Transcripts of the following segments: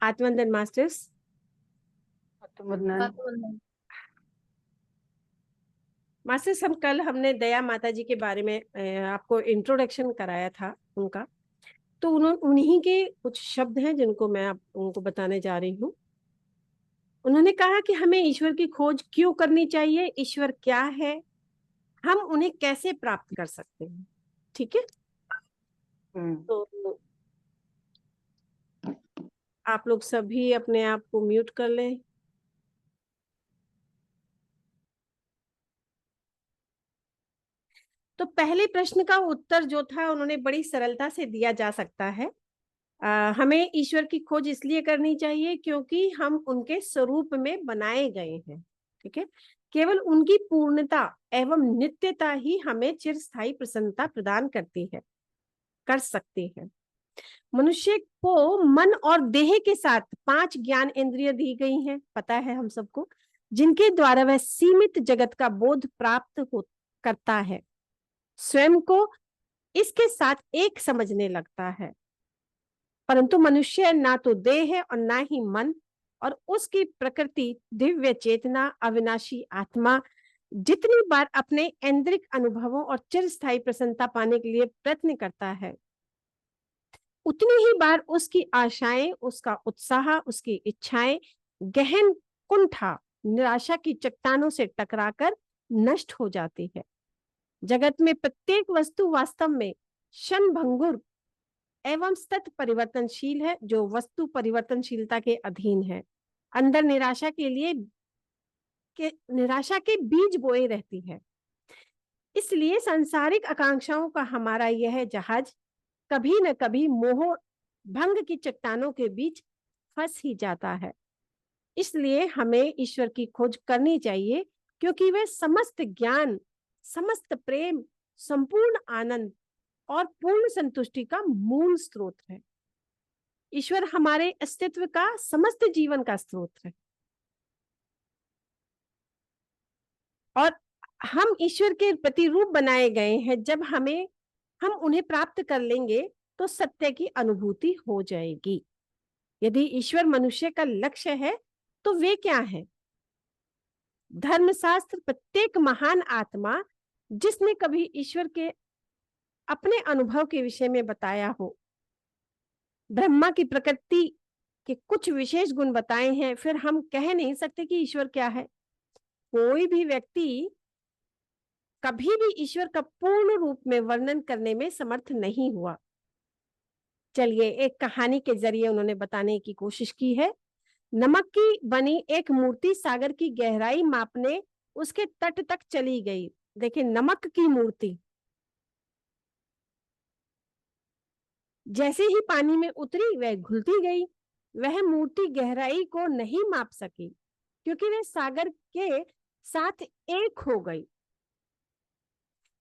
आत्मवंदन masters. आत्मवंदन। Masters, हमने दया माता जी के बारे में आपको इंट्रोडक्शन कराया था उनका, तो उन्हीं के कुछ शब्द हैं जिनको मैं आप उनको बताने जा रही हूँ। उन्होंने कहा कि हमें ईश्वर की खोज क्यों करनी चाहिए, ईश्वर क्या है, हम उन्हें कैसे प्राप्त कर सकते हैं। ठीक है, तो आप लोग सभी अपने आप को म्यूट कर लें। तो पहले प्रश्न का उत्तर जो था उन्होंने बड़ी सरलता से दिया जा सकता है। हमें ईश्वर की खोज इसलिए करनी चाहिए क्योंकि हम उनके स्वरूप में बनाए गए हैं। ठीक है, केवल उनकी पूर्णता एवं नित्यता ही हमें चिरस्थायी प्रसन्नता प्रदान करती है, कर सकती है। मनुष्य को मन और देह के साथ 5 ज्ञान इंद्रिय दी गई हैं, पता है हम सबको, जिनके द्वारा वह सीमित जगत का बोध प्राप्त करता है, स्वयं को इसके साथ एक समझने लगता है। परंतु मनुष्य ना तो देह है और ना ही मन, और उसकी प्रकृति दिव्य चेतना अविनाशी आत्मा जितनी बार अपने ऐन्द्रिक अनुभवों और चिरस्थायी प्रसन्नता पाने के लिए प्रयत्न करता है, उतनी ही बार उसकी आशाएं, उसका उत्साह, उसकी इच्छाएं गहन कुंठा निराशा की चट्टानों से टकराकर नष्ट हो जाती है। जगत में प्रत्येक वस्तु वास्तव में क्षणभंगुर एवं सतत परिवर्तनशील है, जो वस्तु परिवर्तनशीलता के अधीन है, अंदर निराशा के बीज बोए रहती है। इसलिए सांसारिक आकांक्षाओं का हमारा यह जहाज कभी न कभी मोह भंग की चट्टानों के बीच फंस ही जाता है। इसलिए हमें ईश्वर की खोज करनी चाहिए, क्योंकि वह समस्त ज्ञान, समस्त प्रेम, संपूर्ण आनंद और पूर्ण संतुष्टि का मूल स्रोत है। ईश्वर हमारे अस्तित्व का, समस्त जीवन का स्रोत है, और हम ईश्वर के प्रतिरूप बनाए गए हैं। जब हम उन्हें प्राप्त कर लेंगे तो सत्य की अनुभूति हो जाएगी। यदि ईश्वर मनुष्य का लक्ष्य है तो वे क्या है? धर्मशास्त्र प्रत्येक महान आत्मा जिसने कभी ईश्वर के अपने अनुभव के विषय में बताया हो, ब्रह्मा की प्रकृति के कुछ विशेष गुण बताए हैं, फिर हम कह नहीं सकते कि ईश्वर क्या है। कोई भी व्यक्ति कभी भी ईश्वर का पूर्ण रूप में वर्णन करने में समर्थ नहीं हुआ। चलिए, एक कहानी के जरिए उन्होंने बताने की कोशिश की है। नमक की बनी एक मूर्ति सागर की गहराई मापने उसके तट तक चली गई। देखिए, नमक की मूर्ति जैसे ही पानी में उतरी वह घुलती गई। वह मूर्ति गहराई को नहीं माप सकी, क्योंकि वह सागर के साथ एक हो गई।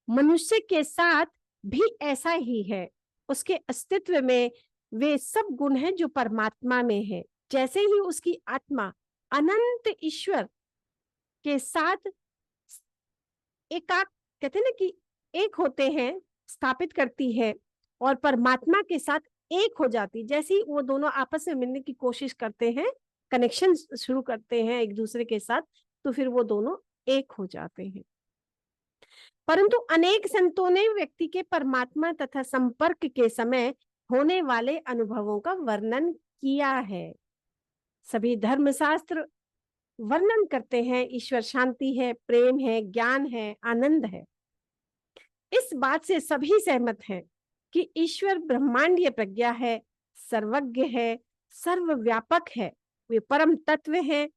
मनुष्य के साथ भी ऐसा ही है। उसके अस्तित्व में वे सब गुण हैं जो परमात्मा में है। जैसे ही उसकी आत्मा अनंत ईश्वर के साथ कहते हैं ना कि एक होते हैं, स्थापित करती है, और परमात्मा के साथ एक हो जाती, जैसे ही वो दोनों आपस में मिलने की कोशिश करते हैं, कनेक्शन शुरू करते हैं एक दूसरे के साथ, तो फिर वो दोनों एक हो जाते हैं। परंतु अनेक संतों ने व्यक्ति के परमात्मा तथा संपर्क के समय होने वाले अनुभवों का वर्णन किया है। सभी धर्मशास्त्र वर्णन करते हैं ईश्वर शांति है, प्रेम है, ज्ञान है, आनंद है। इस बात से सभी सहमत हैं कि ईश्वर ब्रह्मांडीय प्रज्ञा है, सर्वज्ञ है, सर्वव्यापक है, वे परम तत्व है।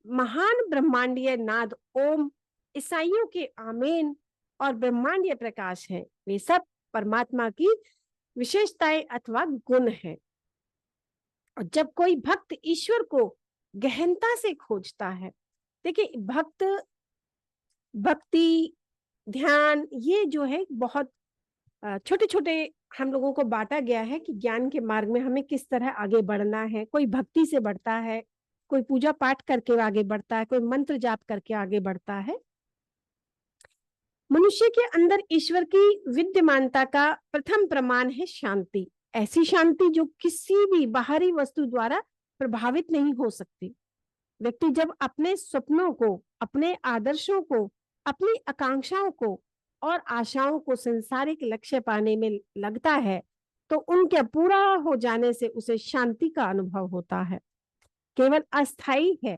महान ब्रह्मांडीय नाद ओम, ईसाइयों के आमीन और ब्रह्मांडीय प्रकाश है, वे सब परमात्मा की विशेषताएं अथवा गुण है। और जब कोई भक्त ईश्वर को गहनता से खोजता है, देखिए, भक्ति, ध्यान, ये जो है बहुत छोटे छोटे हम लोगों को बांटा गया है कि ज्ञान के मार्ग में हमें किस तरह आगे बढ़ना है। कोई भक्ति से बढ़ता है, कोई पूजा पाठ करके आगे बढ़ता है, कोई मंत्र जाप करके आगे बढ़ता है। मनुष्य के अंदर ईश्वर की विद्यमानता का प्रथम प्रमाण है शांति। ऐसी शांति जो किसी भी बाहरी वस्तु द्वारा प्रभावित नहीं हो सकती। व्यक्ति जब अपने सपनों को, अपने आदर्शों को, अपनी आकांक्षाओं को और आशाओं को सांसारिक लक्ष्य पाने में लगता है तो उनके पूरा हो जाने से उसे शांति का अनुभव होता है। केवल अस्थाई है,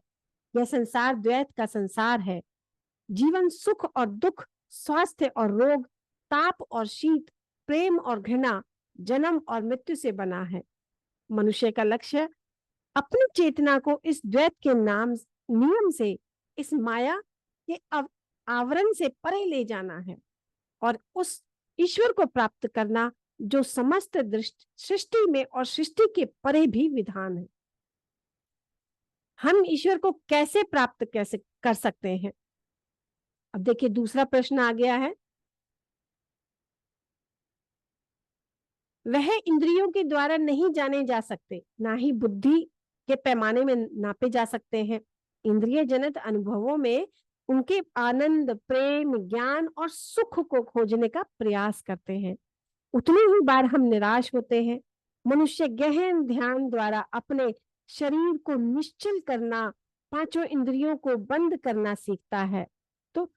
यह संसार द्वैत का संसार है। जीवन सुख और दुख, स्वास्थ्य और रोग, ताप और शीत, प्रेम और घृणा, जन्म और मृत्यु से बना है। मनुष्य का लक्ष्य अपनी चेतना को इस द्वैत के नाम नियम से, इस माया के आवरण से परे ले जाना है और उस ईश्वर को प्राप्त करना जो समस्त सृष्टि में और सृष्टि के परे भी विधान है। हम ईश्वर को कैसे प्राप्त कैसे कर सकते हैं? अब देखिए दूसरा प्रश्न आ गया है। वह इंद्रियों के द्वारा नहीं जाने जा सकते, ना ही बुद्धि के पैमाने में नापे जा सकते हैं। इंद्रिय जनित अनुभवों में उनके आनंद, प्रेम, ज्ञान और सुख को खोजने का प्रयास करते हैं। उतनी ही बार हम निराश होते हैं। मनुष्य गहन ध्यान द्वारा अपने शरीर को निश्चल करना, पांचों इंद्रियों को बंद करना सीखता है तो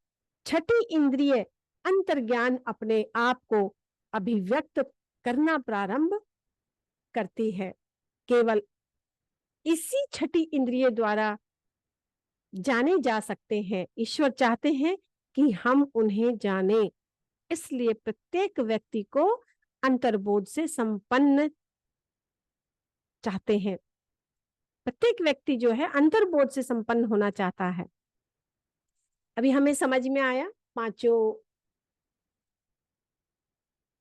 छठी इंद्रिय अंतर्ज्ञान अपने आप को अभिव्यक्त करना प्रारंभ करती है। केवल इसी छठी इंद्रिय द्वारा जाने जा सकते हैं। ईश्वर चाहते हैं कि हम उन्हें जाने, इसलिए प्रत्येक व्यक्ति को अंतर्बोध से संपन्न चाहते हैं। प्रत्येक व्यक्ति जो है अंतर्बोध से संपन्न होना चाहता है। अभी हमें समझ में आया पांचों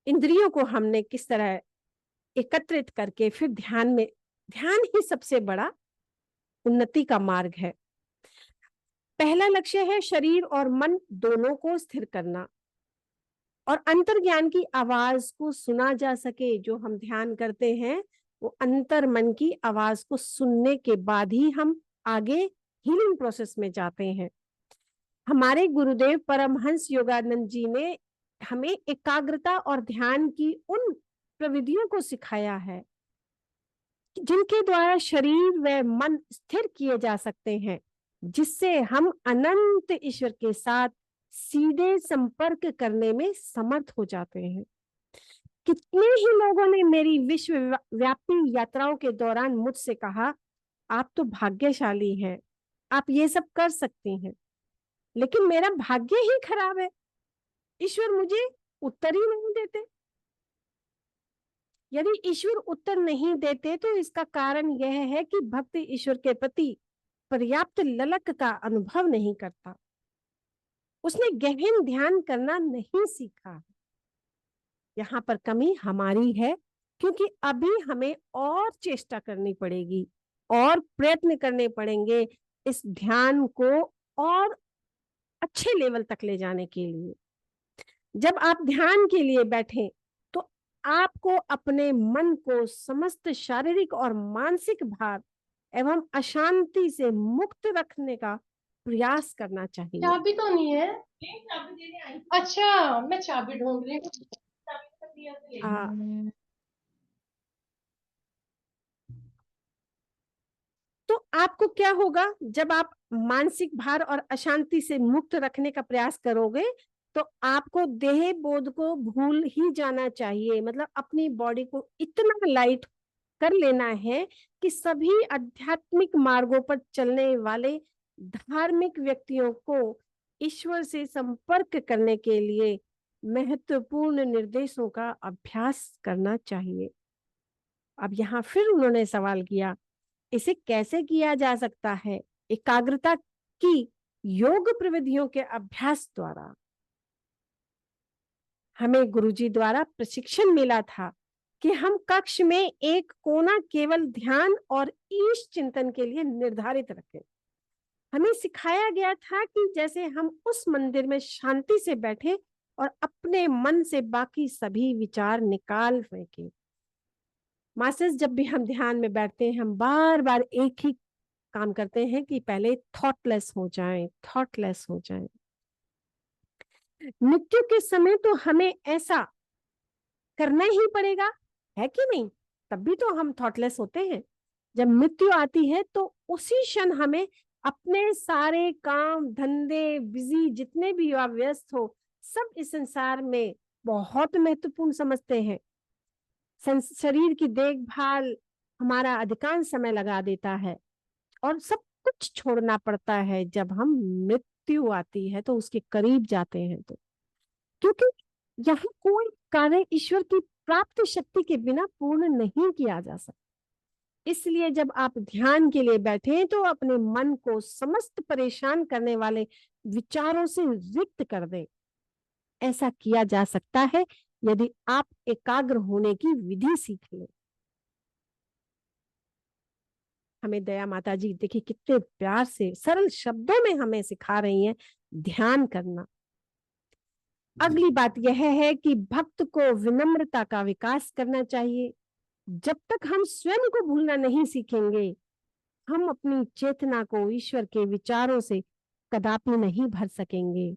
इंद्रियों को हमने किस तरह एकत्रित करके फिर ध्यान ही सबसे बड़ा उन्नति का मार्ग है। पहला लक्ष्य है शरीर और मन दोनों को स्थिर करना और अंतर्ज्ञान की आवाज को सुना जा सके। जो हम ध्यान करते हैं वो अंतर मन की आवाज को सुनने के बाद ही हम आगे हीलिंग प्रोसेस में जाते हैं। हमारे गुरुदेव परमहंस योगानंद जी ने हमें एकाग्रता और ध्यान की उन प्रविधियों को सिखाया है जिनके द्वारा शरीर व मन स्थिर किए जा सकते हैं, जिससे हम अनंत ईश्वर के साथ सीधे संपर्क करने में समर्थ हो जाते हैं। कितने ही लोगों ने मेरी विश्वव्यापी यात्राओं के दौरान मुझसे कहा, आप तो भाग्यशाली हैं, आप ये सब कर सकती हैं, लेकिन मेरा भाग्य ही खराब है, ईश्वर मुझे उत्तर ही नहीं देते। यदि ईश्वर उत्तर नहीं देते तो इसका कारण यह है कि भक्त ईश्वर के प्रति पर्याप्त ललक का अनुभव नहीं करता, उसने गहन ध्यान करना नहीं सीखा। यहाँ पर कमी हमारी है, क्योंकि अभी हमें और चेष्टा करनी पड़ेगी और प्रयत्न करने पड़ेंगे इस ध्यान को और अच्छे लेवल तक ले जाने के लिए। जब आप ध्यान के लिए बैठें तो आपको अपने मन को समस्त शारीरिक और मानसिक भार एवं अशांति से मुक्त रखने का प्रयास करना चाहिए। चाबी तो नहीं है? चाबी देने आई। अच्छा, मैं चाबी ढूंढ रही हूँ। तो आपको क्या होगा जब आप मानसिक भार और अशांति से मुक्त रखने का प्रयास करोगे तो आपको देह बोध को भूल ही जाना चाहिए। मतलब अपनी बॉडी को इतना लाइट कर लेना है कि सभी आध्यात्मिक मार्गों पर चलने वाले धार्मिक व्यक्तियों को ईश्वर से संपर्क करने के लिए महत्वपूर्ण निर्देशों का अभ्यास करना चाहिए। अब यहाँ फिर उन्होंने सवाल किया, इसे कैसे किया जा सकता है? एकाग्रता की योग प्रविधियों के अभ्यास द्वारा। हमें गुरुजी द्वारा प्रशिक्षण मिला था कि हम कक्ष में एक कोना केवल ध्यान और ईश चिंतन के लिए निर्धारित रखें। हमें सिखाया गया था कि जैसे हम उस मंदिर में शांति से बैठे और अपने मन से बाकी सभी विचार निकाल फेंके। मास्टर्स, जब भी हम ध्यान में बैठते हैं हम बार बार एक ही काम करते हैं कि पहले थॉटलेस हो जाएं, थॉटलेस हो जाएं। मृत्यु के समय तो हमें ऐसा करना ही पड़ेगा, है कि नहीं? तब भी तो हम थॉटलेस होते हैं। जब मृत्यु आती है तो उसी क्षण हमें अपने सारे काम धंधे बिजी जितने भी आप व्यस्त हो सब इस संसार में बहुत महत्वपूर्ण समझते हैं। शरीर की देखभाल हमारा अधिकांश समय लगा देता है और सब कुछ छोड़ना पड़ता है जब हम मृत्यु आती है तो उसके करीब जाते हैं तो, क्योंकि यहाँ कोई कार्य ईश्वर की प्राप्त शक्ति के बिना पूर्ण नहीं किया जा सकता। इसलिए जब आप ध्यान के लिए बैठे तो अपने मन को समस्त परेशान करने वाले विचारों से रिक्त कर दें। ऐसा किया जा सकता है यदि आप एकाग्र होने की विधि सीख लें। हमें दया माता जी देखिए कितने प्यार से सरल शब्दों में हमें सिखा रही हैं ध्यान करना। अगली बात यह है कि भक्त को विनम्रता का विकास करना चाहिए। जब तक हम स्वयं को भूलना नहीं सीखेंगे हम अपनी चेतना को ईश्वर के विचारों से कदापि नहीं भर सकेंगे।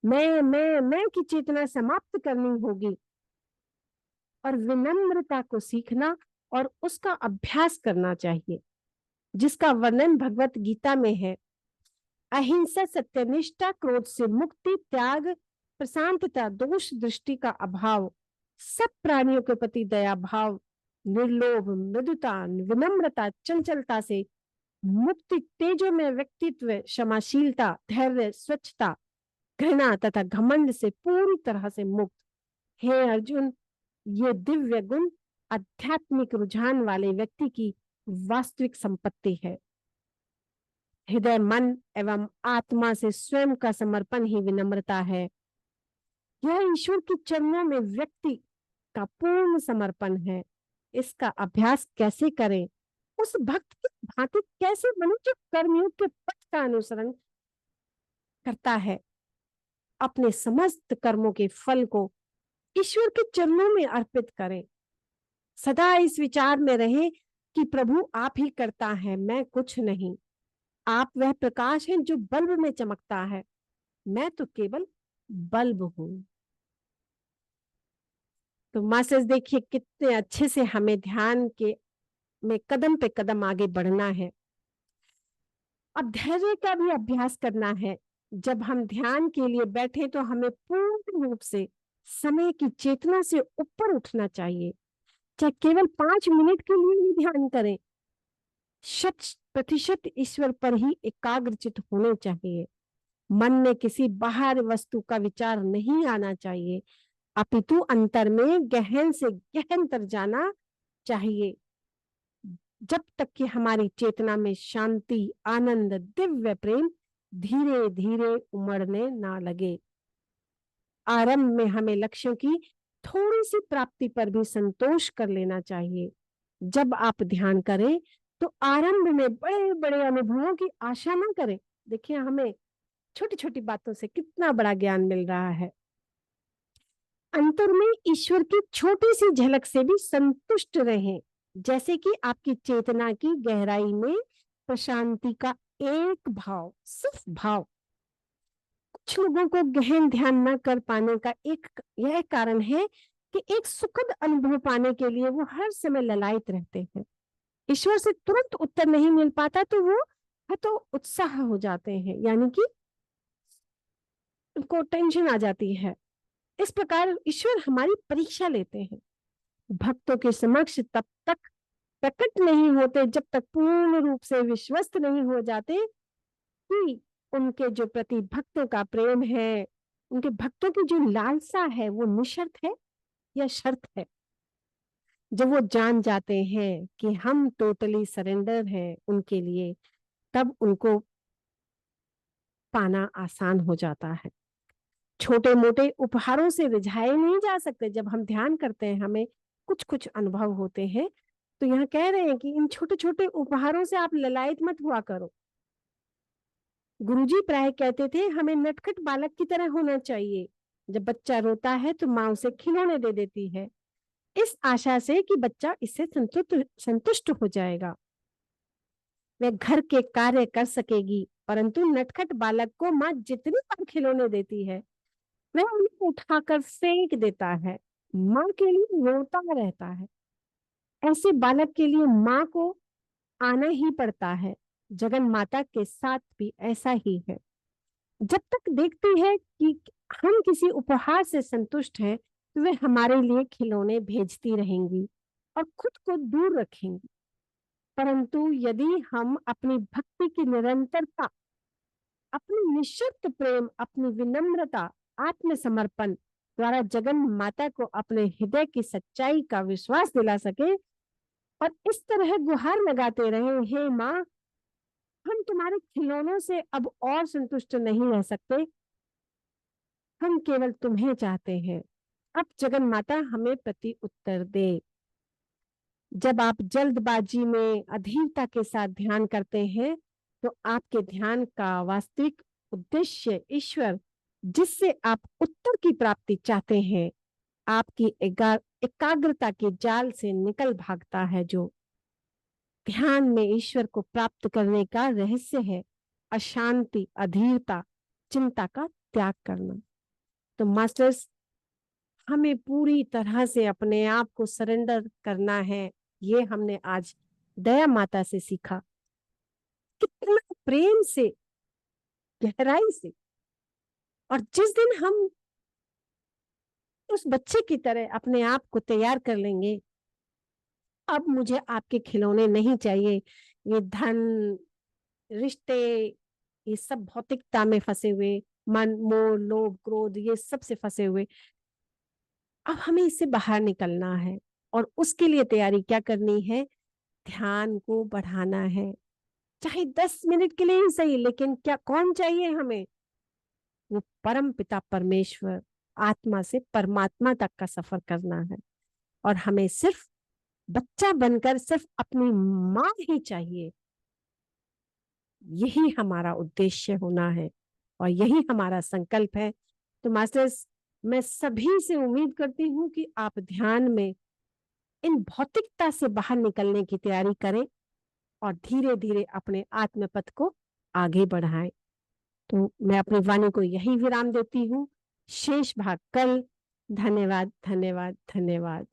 मैं की चेतना समाप्त करनी होगी और विनम्रता को सीखना और उसका अभ्यास करना चाहिए, जिसका वर्णन भगवत गीता में है। अहिंसा, सत्यनिष्ठा, क्रोध से मुक्ति, त्याग, प्रशांतता, दोष दृष्टि का अभाव, सब प्राणियों के प्रति दया भाव, निर्लोभ, मृदुता, विनम्रता, चंचलता से मुक्ति, तेजो में व्यक्तित्व, क्षमाशीलता, धैर्य, स्वच्छता, घृणा तथा घमंड से पूरी तरह से मुक्त। हे अर्जुन, ये दिव्य गुण आध्यात्मिक रुझान वाले व्यक्ति की वास्तविक संपत्ति है। हृदय, मन एवं आत्मा से स्वयं का समर्पण ही विनम्रता है। यह ईश्वर के चरणों में व्यक्ति का पूर्ण समर्पण है। इसका अभ्यास कैसे करें? उस भक्त की भांति कैसे बने जो कर्मयोग के पथ का अनुसरण करता है, अपने समस्त कर्मों के फल को ईश्वर के चरणों में अर्पित करें। सदा इस विचार में रहे कि प्रभु आप ही करता है, मैं कुछ नहीं। आप वह प्रकाश हैं जो बल्ब में चमकता है, मैं तो केवल बल्ब हूं। तो मास्टर्स देखिए कितने अच्छे से हमें ध्यान के में कदम पे कदम आगे बढ़ना है। अब धैर्य का भी अभ्यास करना है। जब हम ध्यान के लिए बैठे तो हमें पूर्ण रूप से समय की चेतना से ऊपर उठना चाहिए। चाहे केवल 5 मिनट के लिए ही ध्यान करें, 100% ईश्वर पर ही एकाग्रचित होने चाहिए। मन में किसी बाहर वस्तु का विचार नहीं आना चाहिए, अपितु अंतर में गहन से गहन तर जाना चाहिए, जब तक कि हमारी चेतना में शांति, आनंद, दिव्य प्रेम धीरे धीरे उमड़ने ना लगे। आरंभ में हमें लक्ष्यों की थोड़ी सी प्राप्ति पर भी संतोष कर लेना चाहिए। जब आप ध्यान करें तो आरंभ में बड़े बड़े अनुभवों की आशा ना करें। देखिए हमें छोटी छोटी बातों से कितना बड़ा ज्ञान मिल रहा है। अंतर में ईश्वर की छोटी सी झलक से भी संतुष्ट रहें, जैसे कि आपकी चेतना की गहराई में प्रशांति का एक भाव, सिर्फ भाव। कुछ लोगों को गहन ध्यान न कर पाने का एक यह कारण है कि एक सुखद अनुभव पाने के लिए वो हर समय ललायत रहते हैं। ईश्वर से तुरंत उत्तर नहीं मिल पाता तो वो तो उत्साह हो जाते हैं, यानी कि उनको टेंशन आ जाती है। इस प्रकार ईश्वर हमारी परीक्षा लेते हैं। भक्तों के समक्ष तब तक प्रकट नहीं होते जब तक पूर्ण रूप से विश्वस्त नहीं हो जाते कि उनके जो प्रति भक्तों का प्रेम है, उनके भक्तों की जो लालसा है वो निशर्त है या शर्त है। जब वो जान जाते हैं कि हम टोटली सरेंडर हैं उनके लिए, तब उनको पाना आसान हो जाता है। छोटे मोटे उपहारों से रिझाए नहीं जा सकते। जब हम ध्यान करते हैं हमें कुछ कुछ अनुभव होते हैं, तो यहाँ कह रहे हैं कि इन छोटे छोटे उपहारों से आप ललायत मत हुआ करो। गुरुजी प्राय कहते थे हमें नटखट बालक की तरह होना चाहिए। जब बच्चा रोता है तो माँ उसे खिलौने दे देती है, इस आशा से कि बच्चा इससे संतुष्ट हो जाएगा, वह घर के कार्य कर सकेगी। परंतु नटखट बालक को माँ जितनी बार खिलौने देती है वह उन्हें उठाकर फेंक देता है, माँ के लिए रोता रहता है। ऐसे बालक के लिए माँ को आना ही पड़ता है। जगन माता के साथ भी ऐसा ही है। जब तक देखती है कि हम किसी उपहार से संतुष्ट हैं, तो वे हमारे लिए खिलौने भेजती रहेंगी और खुद को दूर रखेंगी। परंतु यदि हम अपनी भक्ति की निरंतरता, अपनी निःशर्त प्रेम, अपनी विनम्रता, आत्मसमर्पण द्वारा जगन माता को अपने हृदय की सच्चाई का विश्वास दिला सके और इस तरह गुहार लगाते रहे, हे माँ, हम तुम्हारे खिलौनों से अब और संतुष्ट नहीं रह सकते, हम केवल तुम्हें चाहते हैं। अब जगन माता हमें प्रति उत्तर दे। जब आप जल्दबाजी में अधीरता के साथ ध्यान करते हैं, तो आपके ध्यान का वास्तविक उद्देश्य ईश्वर, जिससे आप उत्तर की प्राप्ति चाहते हैं, आपकी एकाग्रता के जाल से निकल भागता है। जो ध्यान में ईश्वर को प्राप्त करने का रहस्य है अशांति, अधीरता, चिंता का त्याग करना। तो मास्टर्स, हमें पूरी तरह से अपने आप को सरेंडर करना है। ये हमने आज दया माता से सीखा, कितना प्रेम से, गहराई से। और जिस दिन हम उस बच्चे की तरह अपने आप को तैयार कर लेंगे, अब मुझे आपके खिलौने नहीं चाहिए, ये धन, रिश्ते, ये सब भौतिकता में फंसे हुए, मन, मोह, लोभ, क्रोध, ये सब से फंसे हुए, अब हमें इससे बाहर निकलना है। और उसके लिए तैयारी क्या करनी है? ध्यान को बढ़ाना है, चाहे 10 मिनट के लिए ही सही, लेकिन क्या कौन चाहिए हमें? वो परम पिता परमेश्वर, आत्मा से परमात्मा तक का सफर करना है। और हमें सिर्फ बच्चा बनकर सिर्फ अपनी माँ ही चाहिए। यही हमारा उद्देश्य होना है और यही हमारा संकल्प है। तो मास्टर्स, मैं सभी से उम्मीद करती हूँ कि आप ध्यान में इन भौतिकता से बाहर निकलने की तैयारी करें और धीरे धीरे अपने आत्मपथ को आगे बढ़ाएं। तो मैं अपनी वाणी को यही विराम देती हूँ। शेष भाग कल। धन्यवाद, धन्यवाद, धन्यवाद।